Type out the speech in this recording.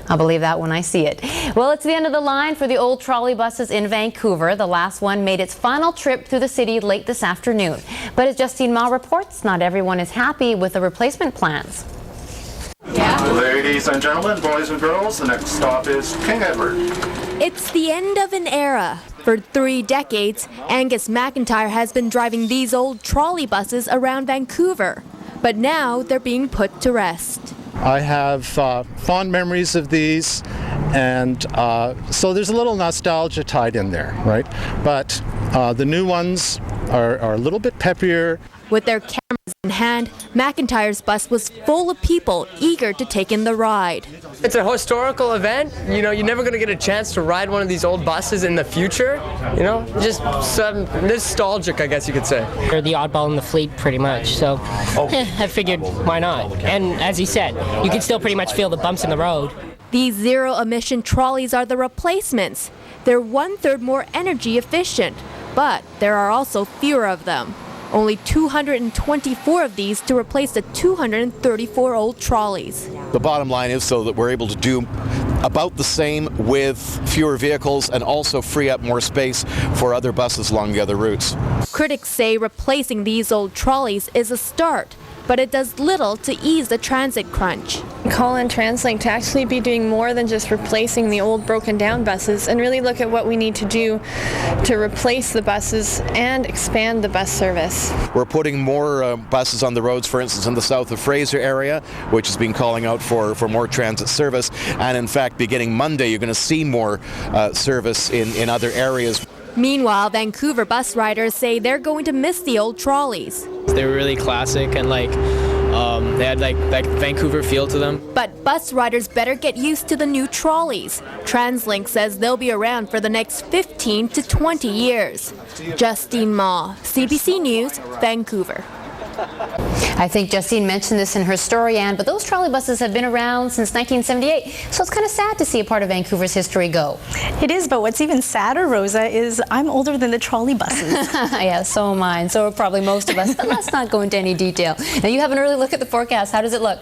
I'll believe that when I see it. Well, it's the end of the line for the old trolley buses in Vancouver. The last one made its final trip through the city late this afternoon. But as Justine Ma reports, not everyone is happy with the replacement plans. Ladies and gentlemen, boys and girls, the next stop is King Edward. It's the end of an era. For 3 decades, Angus McIntyre has been driving these old trolley buses around Vancouver. But now they're being put to rest. I have fond memories of these, and so there's a little nostalgia tied in there, right? But the new ones are a little bit peppier. With their cameras in hand, McIntyre's bus was full of people eager to take in the ride. It's a historical event. You know, you're never going to get a chance to ride one of these old buses in the future. You know, just some nostalgic, I guess you could say. They're the oddball in the fleet, pretty much. So I figured, why not? And as he said, you can still pretty much feel the bumps in the road. These zero-emission trolleys are the replacements. They're 1/3 more energy efficient, but there are also fewer of them. Only 224 of these to replace the 234 old trolleys. The bottom line is so that we're able to do about the same with fewer vehicles and also free up more space for other buses along the other routes. Critics say replacing these old trolleys is a start, but it does little to ease the transit crunch. Call on TransLink to actually be doing more than just replacing the old broken down buses and really look at what we need to do to replace the buses and expand the bus service. We're putting more buses on the roads, for instance, in the south of Fraser area, which has been calling out for more transit service. And in fact, beginning Monday, you're going to see more service in other areas. Meanwhile, Vancouver bus riders say they're going to miss the old trolleys. They were really classic and they had like Vancouver feel to them. But bus riders better get used to the new trolleys. TransLink says they'll be around for the next 15 to 20 years. Justine Ma, CBC News, Vancouver. I think Justine mentioned this in her story, Anne, but those trolley buses have been around since 1978, so it's kind of sad to see a part of Vancouver's history go. It is, but what's even sadder, Rosa, is I'm older than the trolley buses. Yeah, so am I, and so are probably most of us, but let's not go into any detail. Now, you have an early look at the forecast. How does it look?